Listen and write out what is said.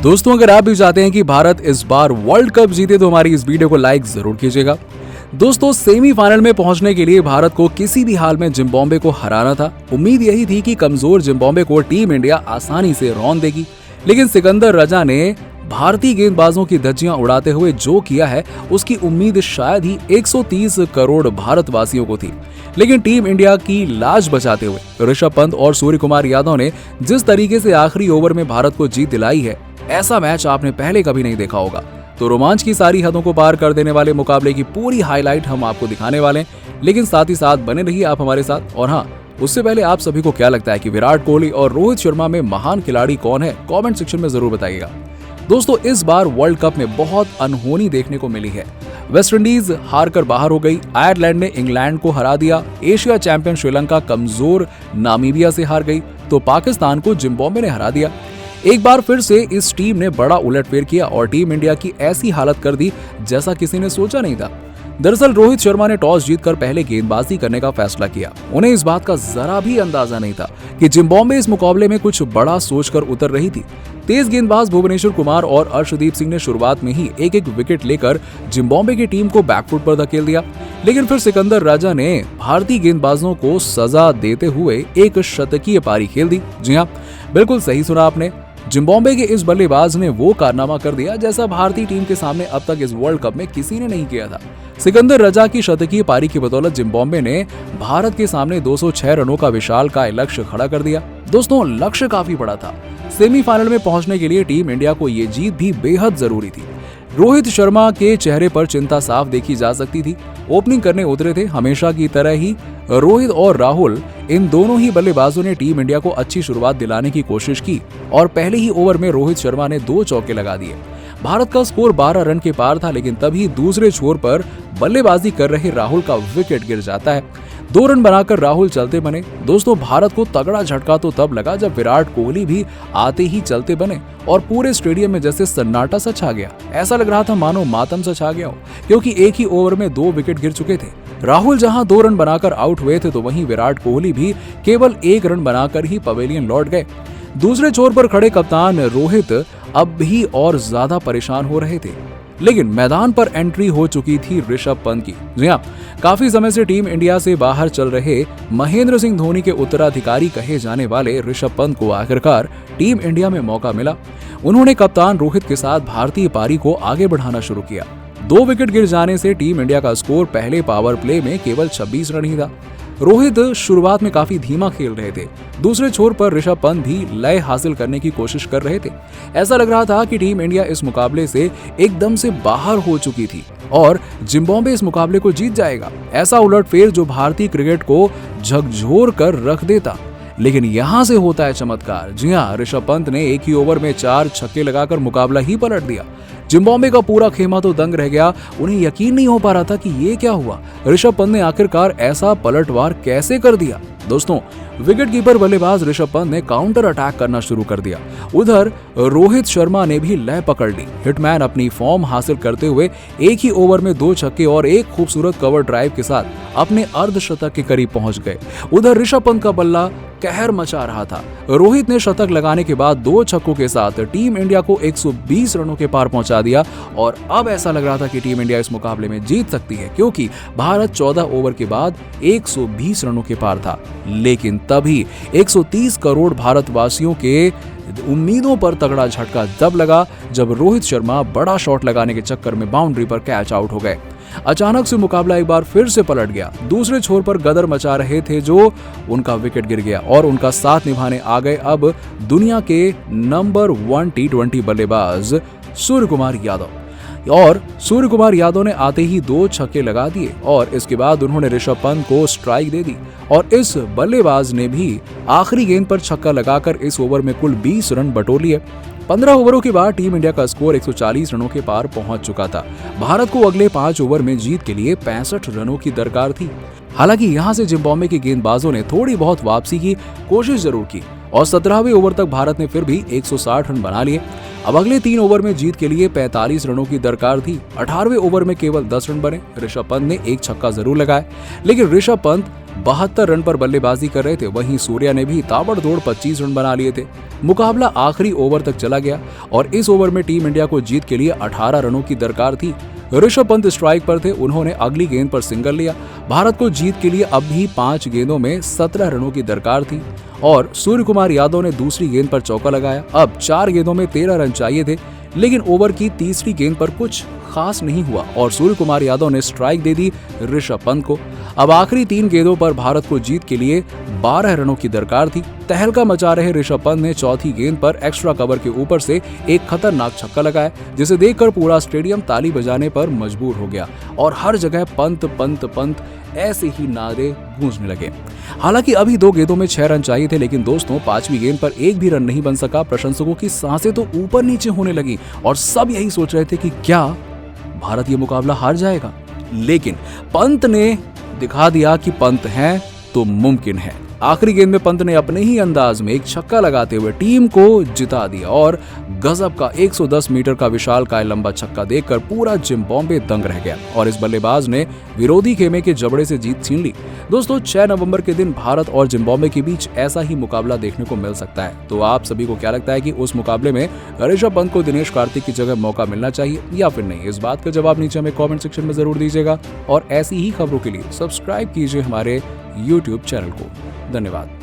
दोस्तों, अगर आप भी चाहते हैं कि भारत इस बार वर्ल्ड कप जीते तो हमारी इस वीडियो को लाइक जरूर कीजिएगा। दोस्तों, सेमीफाइनल में पहुंचने के लिए भारत को किसी भी हाल में जिम्बाब्वे को हराना था। उम्मीद यही थी कि कमजोर जिम्बाब्वे को टीम इंडिया आसानी से रौंद देगी, लेकिन सिकंदर रजा ने भारतीय गेंदबाजों की धज्जियां उड़ाते हुए जो किया है उसकी उम्मीद शायद ही 130 करोड़ भारतवासियों को थी। लेकिन टीम इंडिया की लाज बचाते हुए ऋषभ पंत और सूर्य कुमार यादव ने जिस तरीके से आखिरी ओवर में भारत को जीत दिलाई है, ऐसा मैच आपने पहले कभी नहीं देखा होगा। तो रोमांच की सारी हदों को पार कर देने वाले मुकाबले की पूरी हाईलाइट हम आपको दिखाने वाले हैं, लेकिन साथ ही साथ बने रहिए आप हमारे साथ। और हाँ, उससे पहले आप सभी को क्या लगता है कि विराट कोहली और रोहित शर्मा में महान खिलाड़ी कौन है, कमेंट सेक्शन में जरूर बताइएगा। दोस्तों, इस बार वर्ल्ड कप में बहुत अनहोनी देखने को मिली है। वेस्टइंडीज हारकर बाहर हो गई, आयरलैंड ने इंग्लैंड को हरा दिया, एशिया चैंपियन श्रीलंका कमजोर नामीबिया से हार गई, तो पाकिस्तान को जिम्बाब्वे ने हरा दिया। एक बार फिर से इस टीम ने बड़ा उलटफेर किया और टीम इंडिया की ऐसी हालत कर दी जैसा किसी ने सोचा नहीं था। दरअसल रोहित शर्मा ने टॉस जीतकर पहले गेंदबाजी करने का फैसला किया। उन्हें इस बात का जरा भी अंदाजा नहीं था कि जिम्बाब्वे इस मुकाबले में कुछ बड़ा सोचकर उतर रही थी। तेज गेंदबाज भुवनेश्वर कुमार और अर्शदीप सिंह ने शुरुआत में ही एक एक विकेट लेकर जिम्बाब्वे की टीम को बैकफुट पर धकेल दिया, लेकिन फिर सिकंदर राजा ने भारतीय गेंदबाजों को सजा देते हुए एक शतकीय पारी खेल दी। जी हाँ, बिल्कुल सही सुना आपने। जिम्बाब्वे के इस बल्लेबाज ने वो कारनामा कर दिया जैसा भारतीय टीम के सामने अब तक इस वर्ल्ड कप में किसी ने नहीं किया था। सिकंदर रजा की शतकीय पारी की बदौलत जिम्बाब्वे ने भारत के सामने 206 रनों का विशालकाय लक्ष्य खड़ा कर दिया। दोस्तों, लक्ष्य काफी बड़ा था। सेमीफाइनल में पहुंचने के लिए टीम इंडिया को ये जीत भी बेहद जरूरी थी। रोहित शर्मा के चेहरे पर चिंता साफ देखी जा सकती थी। ओपनिंग करने उतरे थे, हमेशा की तरह ही रोहित और राहुल, इन दोनों ही बल्लेबाजों ने टीम इंडिया को अच्छी शुरुआत दिलाने की कोशिश की और पहले ही ओवर में रोहित शर्मा ने 2 चौके लगा दिए। भारत का स्कोर 12 रन के पार था, लेकिन तभी दूसरे छोर पर बल्लेबाजी कर रहे राहुल का विकेट गिर जाता है। 2 रन बनाकर राहुल चलते बने। दोस्तों, भारत को तगड़ा झटका तो तब लगा जब विराट कोहली भी आते ही चलते बने और पूरे स्टेडियम में जैसे सन्नाटा सा छा गया। ऐसा लग रहा था मानो मातम सा छा गया हो, क्योंकि एक ही ओवर में 2 विकेट गिर चुके थे। राहुल जहां 2 रन बनाकर आउट हुए थे, तो वहीं विराट कोहली भी केवल 1 रन बनाकर ही पवेलियन लौट गए। दूसरे छोर पर खड़े कप्तान रोहित अब भी और ज्यादा परेशान हो रहे थे, लेकिन मैदान पर एंट्री हो चुकी थी ऋषभ पंत की। जी हाँ, काफी समय से टीम इंडिया से बाहर चल रहे महेंद्र सिंह धोनी के उत्तराधिकारी कहे जाने वाले ऋषभ पंत को आखिरकार टीम इंडिया में मौका मिला। उन्होंने कप्तान रोहित के साथ भारतीय पारी को आगे बढ़ाना शुरू किया। 2 विकेट गिर जाने से टीम इंडिया का स्कोर पहले पावर प्ले में केवल 26 रन ही था। रोहित शुरुआत में काफी धीमा खेल रहे थे। दूसरे छोर पर ऋषभ पंत भी लय हासिल करने की कोशिश कर रहे थे। ऐसा लग रहा था कि टीम इंडिया इस मुकाबले से एकदम से बाहर हो चुकी थी और जिम्बाब्वे इस मुकाबले को जीत जाएगा। ऐसा उलटफेर जो भारतीय क्रिकेट को झकझोर कर रख देता। लेकिन यहाँ से होता है चमत्कार। जी हाँ, ऋषभ पंत ने एक ही ओवर में 4 छक्के लगाकर मुकाबला ही पलट दिया। जिम्बाब्वे का पूरा खेमा तो दंग रह गया। उन्हें यकीन नहीं हो पा रहा था कि ये क्या हुआ। ऋषभ पंत ने आखिरकार ऐसा पलटवार कैसे कर दिया। दोस्तों, विकेटकीपर बल्लेबाज ऋषभ पंत ने काउंटर अटैक करना शुरू कर दिया। उधर रोहित शर्मा ने भी लय पकड़ ली। हिटमैन अपनी फॉर्म हासिल करते हुए एक ही ओवर में 2 छक्के और एक खूबसूरत कवर ड्राइव के साथ अपने अर्धशतक के करीब पहुंच गए। उधर ऋषभ पंत का बल्ला कहर मचा रहा था। रोहित ने शतक लगाने के बाद 2 छक्कों के साथ टीम इंडिया को 120 रनों के पार पहुंचा दिया और अब ऐसा लग रहा था कि टीम इंडिया इस मुकाबले में जीत सकती है, क्योंकि भारत 14 ओवर के बाद 120 रनों के पार था। लेकिन तभी 130 करोड़ भारतवासियों के उम्मीदों पर तगड़ा झटका तब लगा जब रोहित शर्मा बड़ा शॉट लगाने के चक्कर में बाउंड्री पर कैच आउट हो गए। अचानक से मुकाबला एक बार फिर से पलट गया। दूसरे छोर पर गदर मचा रहे थे जो उनका विकेट गिर गया और उनका साथ निभाने आ गए अब दुनिया के नंबर 1 T20 बल्लेबाज सूर्य कुमार यादव। और सूर्य कुमार यादव ने आते ही 2 छक्के लगा दिए और इसके बाद उन्होंने ऋषभ पंत को स्ट्राइक दे दी और इस बल्लेबाज ने भी आखिरी गेंद पर छक्का लगाकर इस ओवर में कुल 20 रन बटोर लिए। 15 ओवरों के बाद टीम इंडिया का स्कोर 140 रनों के पार पहुंच चुका था। भारत को अगले 5 ओवर में जीत के लिए 65 रनों की दरकार थी। हालांकि यहां से जिम्बाब्वे के गेंदबाजों ने थोड़ी बहुत वापसी की कोशिश जरूर की और 17वें ओवर तक भारत ने फिर भी 160 रन बना लिए। अब अगले 3 ओवर में जीत के लिए 45 रनों की दरकार थी। 18वें ओवर में केवल 10 रन बने। ऋषभ पंत ने एक छक्का जरूर लगाया, लेकिन ऋषभ पंत 72 रन पर बल्लेबाजी कर रहे थे। वहीं सूर्या ने भी ताबड़तोड़ 25 रन बना लिए थे। मुकाबला आखिरी ओवर तक चला गया और इस ओवर में टीम इंडिया को जीत के लिए 18 रनों की दरकार थी। ऋषभ पंत स्ट्राइक पर थे, उन्होंने अगली गेंद पर सिंगल लिया। भारत को जीत के लिए अब भी 5 गेंदों में 17 रनों की दरकार थी और सूर्य कुमार यादव ने दूसरी गेंद पर चौका लगाया। अब 4 गेंदों में 13 रन चाहिए थे, लेकिन ओवर की तीसरी गेंद पर कुछ खास नहीं हुआ और सूर्य कुमार यादव ने स्ट्राइक दे दी ऋषभ पंत को। अब आखिरी 3 गेंदों पर भारत को जीत के लिए 12 रनों की दरकार थी। तहलका मचा रहे ऋषभ पंत ने चौथी गेंद पर एक्स्ट्रा कवर के ऊपर से एक खतरनाक छक्का लगाया, जिसे देखकर पूरा स्टेडियम ताली बजाने पर मजबूर हो गया और हर जगह पंत पंत पंत ऐसे ही नारे गूंजने लगे। हालांकि अभी 2 गेंदों में 6 रन चाहिए थे, लेकिन दोस्तों 5वीं गेंद पर एक भी रन नहीं बन सका। प्रशंसकों की सांसें तो ऊपर नीचे होने लगी और सब यही सोच रहे थे कि क्या भारत ये मुकाबला हार जाएगा। लेकिन पंत ने दिखा दिया कि पंत है तो मुमकिन है। आखिरी गेंद में पंत ने अपने ही अंदाज में एक छक्का लगाते हुए टीम को जिता दिया और गजब का 110 मीटर का विशालकाय लंबा छक्का देखकर पूरा जिम्बाब्वे दंग रह गया और इस बल्लेबाज ने विरोधी खेमे के जबड़े से जीत छीन ली। दोस्तों 6 नवंबर के दिन भारत और जिम्बाब्वे के बीच ऐसा ही मुकाबला देखने को मिल सकता है। तो आप सभी को क्या लगता है कि उस मुकाबले में ऋषभ पंत को दिनेश कार्तिक की जगह मौका मिलना चाहिए या फिर नहीं? इस बात का जवाब नीचे हमें कॉमेंट सेक्शन में जरूर दीजिएगा और ऐसी ही खबरों के लिए सब्सक्राइब कीजिए हमारे YouTube चैनल को। धन्यवाद।